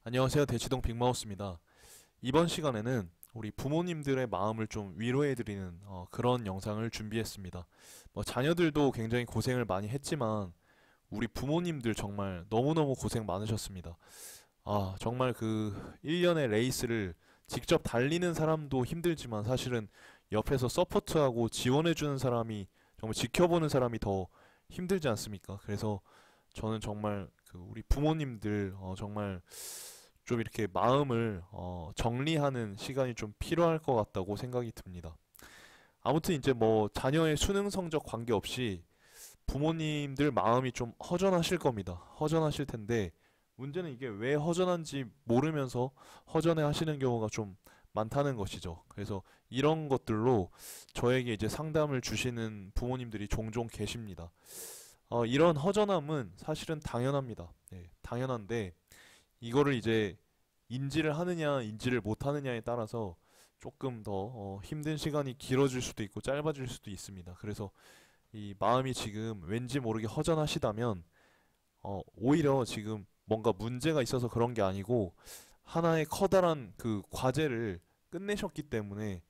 안녕하세요. 대치동 빅마우스입니다. 이번 시간에는 우리 부모님들의 마음을 좀 위로해드리는 그런 영상을 준비했습니다. 뭐 자녀들도 굉장히 고생을 많이 했지만 우리 부모님들 정말 너무너무 고생 많으셨습니다. 정말 그 1년의 레이스를 직접 달리는 사람도 힘들지만 사실은 옆에서 서포트하고 지원해주는 사람이 정말 지켜보는 사람이 더 힘들지 않습니까? 그래서 저는 정말 그 우리 부모님들 정말 좀 이렇게 마음을 정리하는 시간이 좀 필요할 것 같다고 생각이 듭니다. 아무튼 이제 뭐 자녀의 수능 성적 관계없이 부모님들 마음이 좀 허전하실 겁니다. 허전하실 텐데 문제는 이게 왜 허전한지 모르면서 허전해 하시는 경우가 좀 많다는 것이죠. 그래서 이런 것들로 저에게 이제 상담을 주시는 부모님들이 종종 계십니다. 이런 허전함은 사실은 당연합니다. 네, 당연한데 이거를 이제 인지를 하느냐, 인지를 못 하느냐에 따라서 조금 더 힘든 시간이 길어질 수도 있고 짧아질 수도 있습니다. 그래서 이 마음이 지금 왠지 모르게 허전하시다면 오히려 지금 뭔가 문제가 있어서 그런 게 아니고 하나의 커다란 그 과제를 끝내셨기 때문에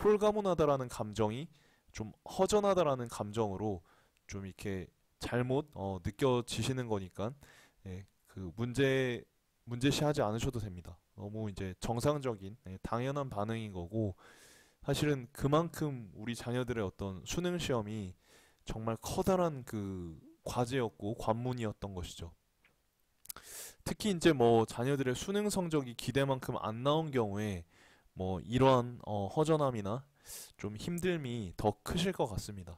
홀가분하다라는 감정이 좀 허전하다라는 감정으로 좀 이렇게 잘못 느껴지시는 거니까 그 문제시하지 않으셔도 됩니다. 너무 이제 정상적인 당연한 반응인 거고 사실은 그만큼 우리 자녀들의 어떤 수능 시험이 정말 커다란 그 과제였고 관문이었던 것이죠. 특히 이제 뭐 자녀들의 수능 성적이 기대만큼 안 나온 경우에 뭐 이러한 허전함이나 좀 힘듦이 더 크실 것 같습니다.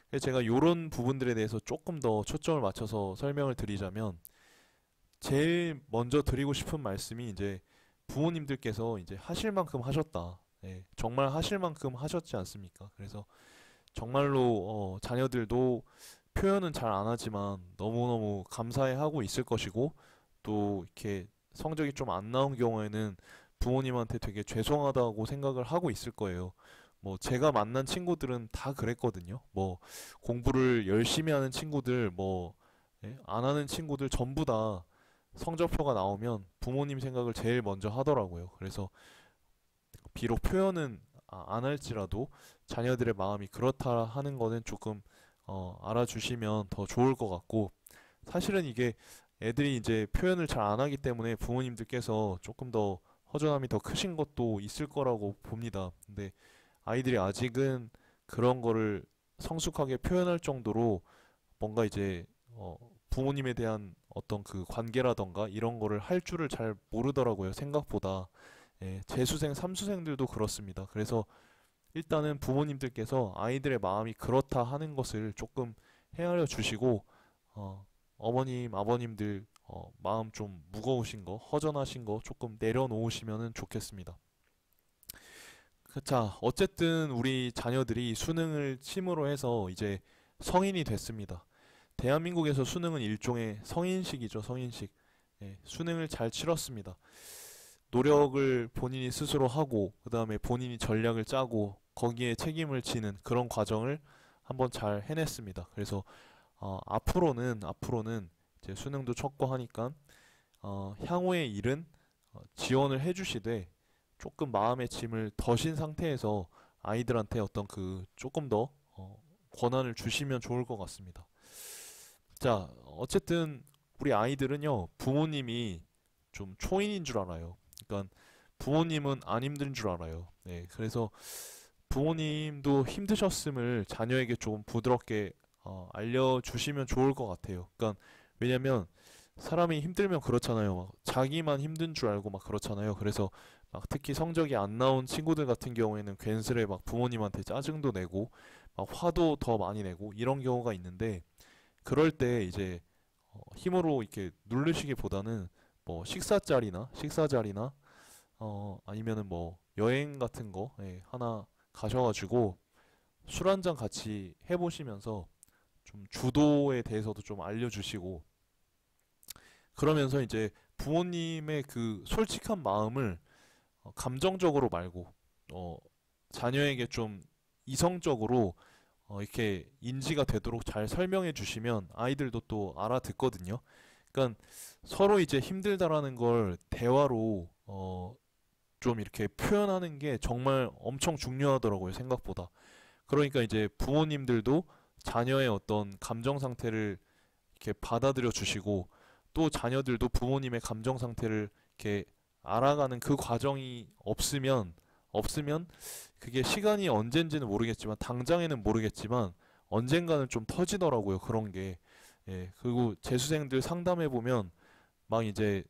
그래서 제가 이런 부분들에 대해서 조금 더 초점을 맞춰서 설명을 드리자면 제일 먼저 드리고 싶은 말씀이 이제 부모님들께서 이제 하실 만큼 하셨다. 예, 정말 하실 만큼 하셨지 않습니까? 그래서 정말로 자녀들도 표현은 잘 안 하지만 너무너무 감사해하고 있을 것이고 또 이렇게 성적이 좀 안 나온 경우에는 부모님한테 되게 죄송하다고 생각을 하고 있을 거예요. 뭐 제가 만난 친구들은 다 그랬거든요. 뭐 공부를 열심히 하는 친구들, 뭐 안 하는 친구들 전부 다 성적표가 나오면 부모님 생각을 제일 먼저 하더라고요. 그래서 비록 표현은 안 할지라도 자녀들의 마음이 그렇다 하는 거는 조금 알아주시면 더 좋을 것 같고 사실은 이게 애들이 이제 표현을 잘 안 하기 때문에 부모님들께서 조금 더 허전함이 더 크신 것도 있을 거라고 봅니다. 근데 아이들이 아직은 그런 거를 성숙하게 표현할 정도로 뭔가 이제 부모님에 대한 어떤 그 관계라던가 이런 거를 할 줄을 잘 모르더라고요. 생각보다. 예, 재수생, 삼수생들도 그렇습니다. 그래서 일단은 부모님들께서 아이들의 마음이 그렇다 하는 것을 조금 헤아려 주시고 어머님, 아버님들 마음 좀 무거우신 거, 허전하신 거 조금 내려놓으시면 좋겠습니다. 자, 어쨌든 우리 자녀들이 수능을 침으로 해서 이제 성인이 됐습니다. 대한민국에서 수능은 일종의 성인식이죠, 성인식. 예, 수능을 잘 치렀습니다. 노력을 본인이 스스로 하고, 그 다음에 본인이 전략을 짜고, 거기에 책임을 지는 그런 과정을 한번 잘 해냈습니다. 그래서, 앞으로는 이제 수능도 쳤고 하니까, 향후의 일은 지원을 해주시되, 조금 마음의 짐을 덜신 상태에서 아이들한테 어떤 그 조금 더 권한을 주시면 좋을 것 같습니다. 자, 어쨌든 우리 아이들은요, 부모님이 좀 초인인 줄 알아요. 그러니까 부모님은 안 힘든 줄 알아요. 네, 그래서 부모님도 힘드셨음을 자녀에게 조금 부드럽게 알려주시면 좋을 것 같아요. 그러니까 왜냐면 사람이 힘들면 그렇잖아요. 막 자기만 힘든 줄 알고 막 그렇잖아요. 그래서 막 특히 성적이 안 나온 친구들 같은 경우에는 괜스레 막 부모님한테 짜증도 내고 막 화도 더 많이 내고 이런 경우가 있는데 그럴 때 이제 힘으로 이렇게 누르시기보다는 뭐 식사 자리나 아니면은 뭐 여행 같은 거 하나 가셔가지고 술 한잔 같이 해보시면서 좀 주도에 대해서도 좀 알려주시고 그러면서 이제 부모님의 그 솔직한 마음을 감정적으로 말고 어, 자녀에게 좀 이성적으로 이렇게 인지가 되도록 잘 설명해 주시면 아이들도 또 알아듣거든요. 그러니까 서로 이제 힘들다라는 걸 대화로 좀 이렇게 표현하는 게 정말 엄청 중요하더라고요, 생각보다. 그러니까 이제 부모님들도 자녀의 어떤 감정 상태를 이렇게 받아들여 주시고 또 자녀들도 부모님의 감정 상태를 이렇게 알아가는 그 과정이 없으면 그게 시간이 언젠지는 모르겠지만 당장에는 모르겠지만 언젠가는 좀 터지더라고요, 그런 게. 예, 그리고 재수생들 상담해 보면 막 이제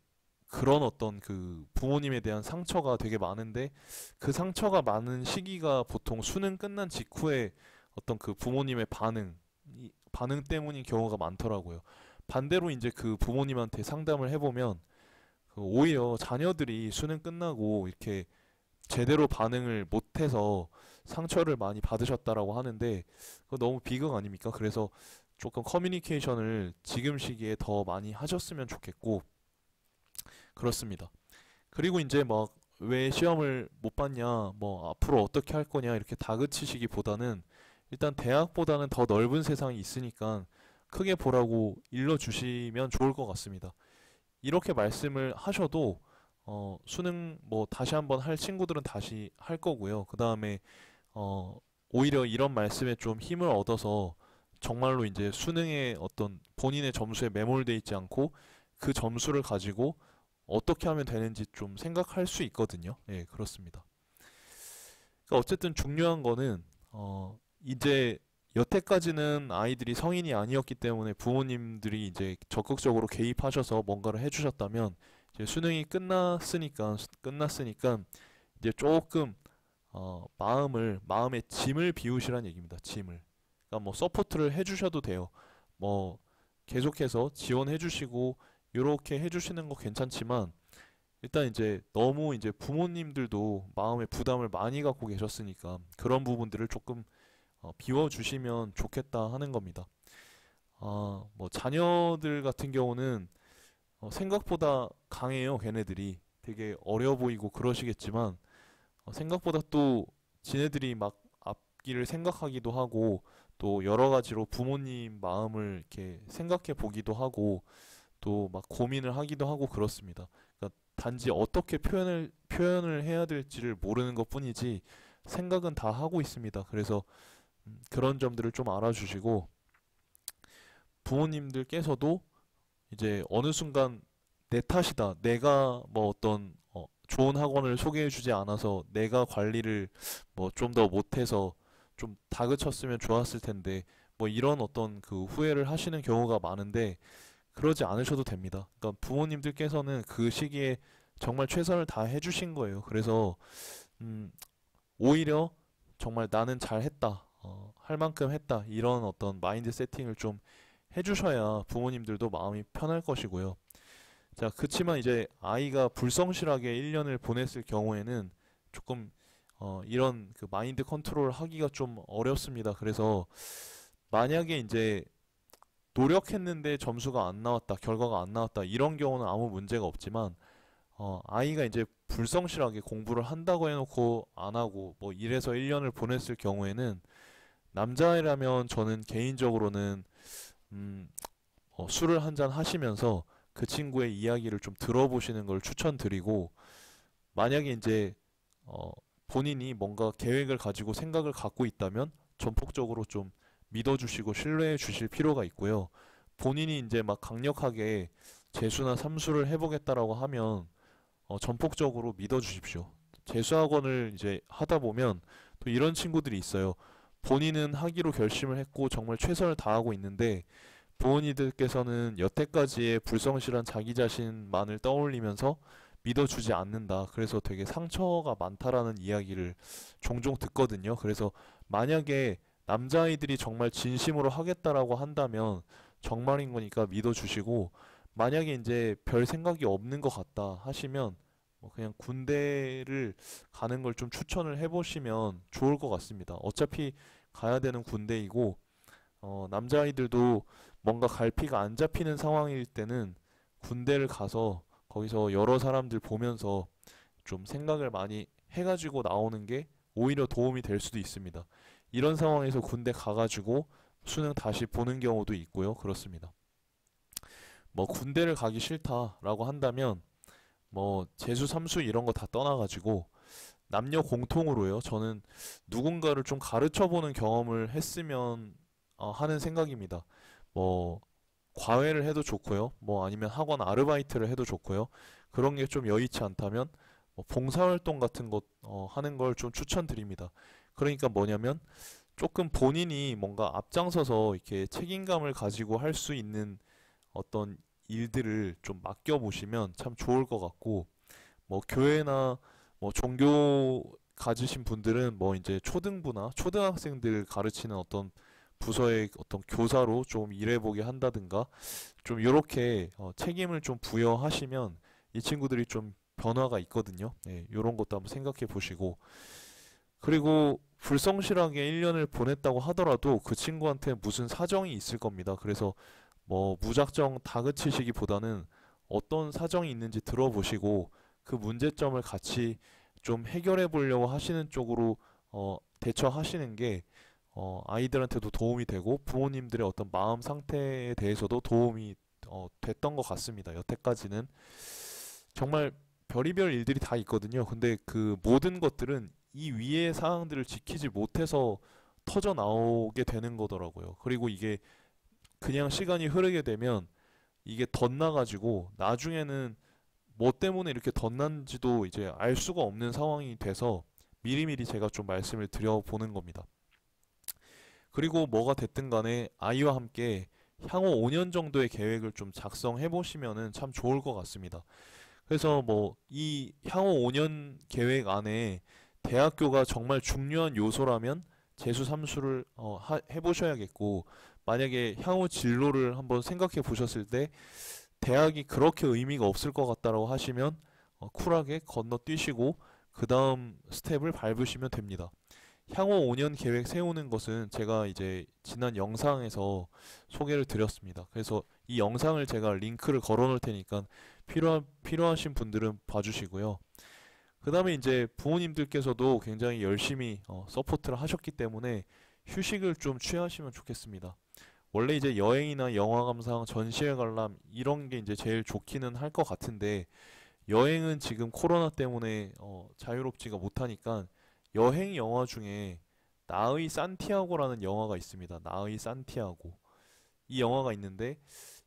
그런 어떤 그 부모님에 대한 상처가 되게 많은데 그 상처가 많은 시기가 보통 수능 끝난 직후에 어떤 그 부모님의 반응 때문인 경우가 많더라고요. 반대로 이제 그 부모님한테 상담을 해보면 그 오히려 자녀들이 수능 끝나고 이렇게 제대로 반응을 못해서 상처를 많이 받으셨다라고 하는데 그거 너무 비극 아닙니까? 그래서 조금 커뮤니케이션을 지금 시기에 더 많이 하셨으면 좋겠고 그렇습니다. 그리고 이제 막 왜 시험을 못 봤냐, 뭐 앞으로 어떻게 할 거냐 이렇게 다그치시기보다는 일단 대학보다는 더 넓은 세상이 있으니까 크게 보라고 일러주시면 좋을 것 같습니다. 이렇게 말씀을 하셔도 수능 뭐 다시 한번 할 친구들은 다시 할 거고요. 그 다음에 어, 오히려 이런 말씀에 좀 힘을 얻어서 정말로 이제 수능에 어떤 본인의 점수에 매몰돼 있지 않고 그 점수를 가지고 어떻게 하면 되는지 좀 생각할 수 있거든요. 예, 그렇습니다. 그러니까 어쨌든 중요한 거는 이제 여태까지는 아이들이 성인이 아니었기 때문에 부모님들이 이제 적극적으로 개입하셔서 뭔가를 해주셨다면 이제 수능이 끝났으니까 이제 조금 마음의 짐을 비우시란 얘기입니다. 짐을. 그러니까 뭐 서포트를 해주셔도 돼요. 뭐 계속해서 지원해주시고 요렇게 해주시는 거 괜찮지만 일단 이제 너무 이제 부모님들도 마음의 부담을 많이 갖고 계셨으니까 그런 부분들을 조금 비워주시면 좋겠다 하는 겁니다. 뭐 자녀들 같은 경우는 생각보다 강해요. 걔네들이 되게 어려 보이고 그러시겠지만 생각보다 또 지네들이 막 앞길을 생각하기도 하고 또 여러 가지로 부모님 마음을 이렇게 생각해 보기도 하고 또 막 고민을 하기도 하고 그렇습니다. 그러니까 단지 어떻게 표현을 해야 될지를 모르는 것뿐이지 생각은 다 하고 있습니다. 그래서 그런 점들을 좀 알아주시고 부모님들께서도 이제 어느 순간 내 탓이다. 내가 뭐 어떤 좋은 학원을 소개해주지 않아서 내가 관리를 뭐 좀 더 못해서 좀 다그쳤으면 좋았을 텐데 뭐 이런 어떤 그 후회를 하시는 경우가 많은데 그러지 않으셔도 됩니다. 그러니까 부모님들께서는 그 시기에 정말 최선을 다 해주신 거예요. 그래서 음, 오히려 정말 나는 잘했다, 할 만큼 했다 이런 어떤 마인드 세팅을 좀 해주셔야 부모님들도 마음이 편할 것이고요. 자, 그치만 이제 아이가 불성실하게 1년을 보냈을 경우에는 조금 이런 그 마인드 컨트롤 하기가 좀 어렵습니다. 그래서 만약에 이제 노력했는데 점수가 안 나왔다, 결과가 안 나왔다 이런 경우는 아무 문제가 없지만 아이가 이제 불성실하게 공부를 한다고 해놓고 안 하고 뭐 이래서 1년을 보냈을 경우에는 남자애라면 저는 개인적으로는 술을 한 잔 하시면서 그 친구의 이야기를 좀 들어보시는 걸 추천드리고 만약에 이제 어, 본인이 뭔가 계획을 가지고 생각을 갖고 있다면 전폭적으로 좀 믿어주시고 신뢰해 주실 필요가 있고요. 본인이 이제 막 강력하게 재수나 삼수를 해보겠다라고 하면 전폭적으로 믿어주십시오. 재수학원을 이제 하다 보면 또 이런 친구들이 있어요. 본인은 하기로 결심을 했고 정말 최선을 다하고 있는데 부모님들께서는 여태까지의 불성실한 자기 자신만을 떠올리면서 믿어주지 않는다. 그래서 되게 상처가 많다라는 이야기를 종종 듣거든요. 그래서 만약에 남자아이들이 정말 진심으로 하겠다라고 한다면 정말인 거니까 믿어주시고 만약에 이제 별 생각이 없는 것 같다 하시면 뭐 그냥 군대를 가는 걸 좀 추천을 해보시면 좋을 것 같습니다. 어차피 가야 되는 군대이고 남자아이들도 뭔가 갈피가 안 잡히는 상황일 때는 군대를 가서 거기서 여러 사람들 보면서 좀 생각을 많이 해가지고 나오는 게 오히려 도움이 될 수도 있습니다. 이런 상황에서 군대 가가지고 수능 다시 보는 경우도 있고요. 그렇습니다. 뭐 군대를 가기 싫다라고 한다면 뭐 재수, 삼수 이런 거 다 떠나가지고 남녀 공통으로요. 저는 누군가를 좀 가르쳐 보는 경험을 했으면 하는 생각입니다. 뭐 과외를 해도 좋고요. 뭐 아니면 학원 아르바이트를 해도 좋고요. 그런 게 좀 여의치 않다면 뭐 봉사활동 같은 것 하는 걸 좀 추천드립니다. 그러니까 뭐냐면 조금 본인이 뭔가 앞장서서 이렇게 책임감을 가지고 할 수 있는 어떤 일들을 좀 맡겨보시면 참 좋을 것 같고, 뭐 교회나 뭐 종교 가지신 분들은 뭐 이제 초등부나 초등학생들 가르치는 어떤 부서의 어떤 교사로 좀 일해보게 한다든가 좀 이렇게 책임을 좀 부여하시면 이 친구들이 좀 변화가 있거든요. 예, 이런 것도 한번 생각해 보시고, 그리고 불성실하게 1년을 보냈다고 하더라도 그 친구한테 무슨 사정이 있을 겁니다. 그래서 뭐 무작정 다그치시기보다는 어떤 사정이 있는지 들어보시고 그 문제점을 같이 좀 해결해 보려고 하시는 쪽으로 대처하시는 게 아이들한테도 도움이 되고 부모님들의 어떤 마음 상태에 대해서도 도움이 됐던 것 같습니다. 여태까지는 정말 별의별 일들이 다 있거든요. 근데 그 모든 것들은 이 위의 사항들을 지키지 못해서 터져 나오게 되는 거더라고요. 그리고 이게 그냥 시간이 흐르게 되면 이게 덧나가지고 나중에는 뭐 때문에 이렇게 덧난지도 이제 알 수가 없는 상황이 돼서 미리미리 제가 좀 말씀을 드려보는 겁니다. 그리고 뭐가 됐든 간에 아이와 함께 향후 5년 정도의 계획을 좀 작성해 보시면은 참 좋을 것 같습니다. 그래서 뭐 이 향후 5년 계획 안에 대학교가 정말 중요한 요소라면 재수 삼수를 해보셔야겠고, 만약에 향후 진로를 한번 생각해 보셨을 때 대학이 그렇게 의미가 없을 것 같다라고 하시면 쿨하게 건너뛰시고 그 다음 스텝을 밟으시면 됩니다. 향후 5년 계획 세우는 것은 제가 이제 지난 영상에서 소개를 드렸습니다. 그래서 이 영상을 제가 링크를 걸어 놓을 테니까 필요하신 분들은 봐주시고요. 그 다음에 이제 부모님들께서도 굉장히 열심히 서포트를 하셨기 때문에 휴식을 좀 취하시면 좋겠습니다. 원래 이제 여행이나 영화 감상, 전시회 관람 이런 게 이제 제일 좋기는 할 것 같은데 여행은 지금 코로나 때문에 자유롭지가 못하니까 여행 영화 중에 나의 산티아고라는 영화가 있습니다. 나의 산티아고. 이 영화가 있는데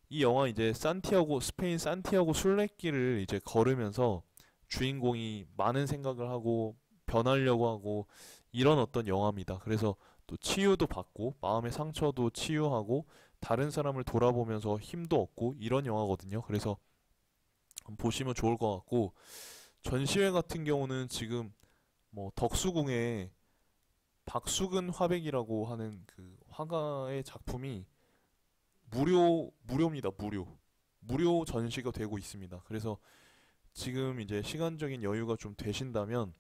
이 영화 이제 산티아고 스페인 산티아고 순례길을 이제 걸으면서 주인공이 많은 생각을 하고 변하려고 하고 이런 어떤 영화입니다. 그래서 또 치유도 받고 마음의 상처도 치유하고 다른 사람을 돌아보면서 힘도 얻고 이런 영화거든요. 그래서 보시면 좋을 것 같고, 전시회 같은 경우는 지금 뭐 덕수궁에 박수근 화백이라고 하는 그 화가의 작품이 무료입니다. 무료 전시가 되고 있습니다. 그래서 지금 이제 시간적인 여유가 좀 되신다면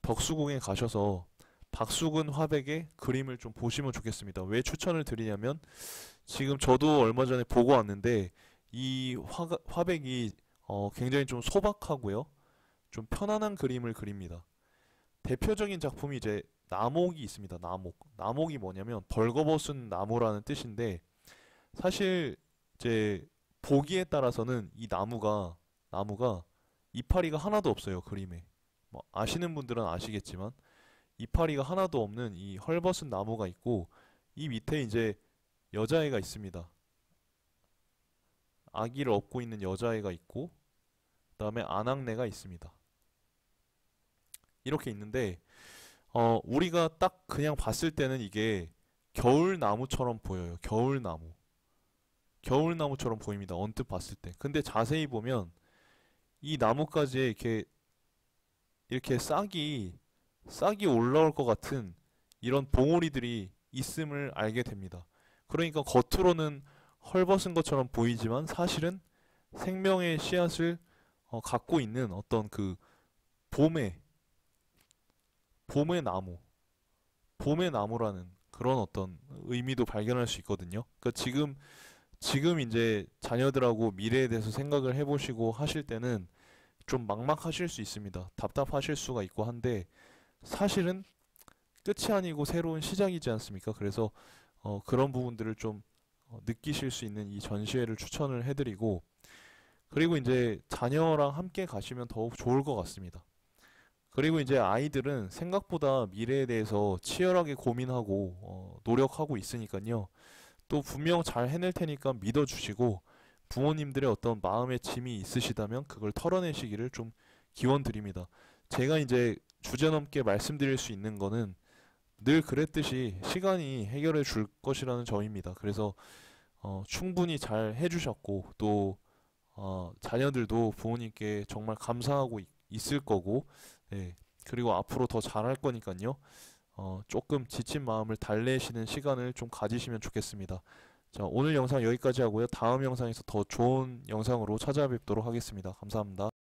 덕수궁에 가셔서 박수근 화백의 그림을 좀 보시면 좋겠습니다. 왜 추천을 드리냐면 지금 저도 얼마 전에 보고 왔는데 이 화백이 굉장히 좀 소박하고요. 좀 편안한 그림을 그립니다. 대표적인 작품이 이제 나목이 있습니다. 나목이 뭐냐면 벌거벗은 나무라는 뜻인데 사실 이제 보기에 따라서는 이 나무가 이파리가 하나도 없어요. 그림에. 뭐 아시는 분들은 아시겠지만 이파리가 하나도 없는 이 헐벗은 나무가 있고 이 밑에 이제 여자애가 있습니다. 아기를 업고 있는 여자애가 있고 그다음에 아낙네가 있습니다. 이렇게 있는데 우리가 딱 그냥 봤을 때는 이게 겨울나무처럼 보여요. 겨울나무처럼 보입니다. 언뜻 봤을 때. 근데 자세히 보면 이 나뭇가지에 이렇게 싹이 올라올 것 같은 이런 봉우리들이 있음을 알게 됩니다. 그러니까 겉으로는 헐벗은 것처럼 보이지만 사실은 생명의 씨앗을 갖고 있는 어떤 그 봄의 봄의 나무, 봄의 나무라는 그런 어떤 의미도 발견할 수 있거든요. 그러니까 지금 이제 자녀들하고 미래에 대해서 생각을 해보시고 하실 때는 좀 막막하실 수 있습니다. 답답하실 수가 있고 한데 사실은 끝이 아니고 새로운 시작이지 않습니까? 그래서 그런 부분들을 좀 느끼실 수 있는 이 전시회를 추천을 해드리고, 그리고 이제 자녀랑 함께 가시면 더욱 좋을 것 같습니다. 그리고 이제 아이들은 생각보다 미래에 대해서 치열하게 고민하고 노력하고 있으니까요. 또 분명 잘 해낼 테니까 믿어주시고, 부모님들의 어떤 마음의 짐이 있으시다면 그걸 털어내시기를 좀 기원드립니다. 제가 이제 주제넘게 말씀드릴 수 있는 거는 늘 그랬듯이 시간이 해결해 줄 것이라는 점입니다. 그래서 충분히 잘 해주셨고, 또 자녀들도 부모님께 정말 감사하고 있을 거고, 예, 그리고 앞으로 더 잘할 거니까요. 조금 지친 마음을 달래시는 시간을 좀 가지시면 좋겠습니다. 자, 오늘 영상 여기까지 하고요. 다음 영상에서 더 좋은 영상으로 찾아뵙도록 하겠습니다. 감사합니다.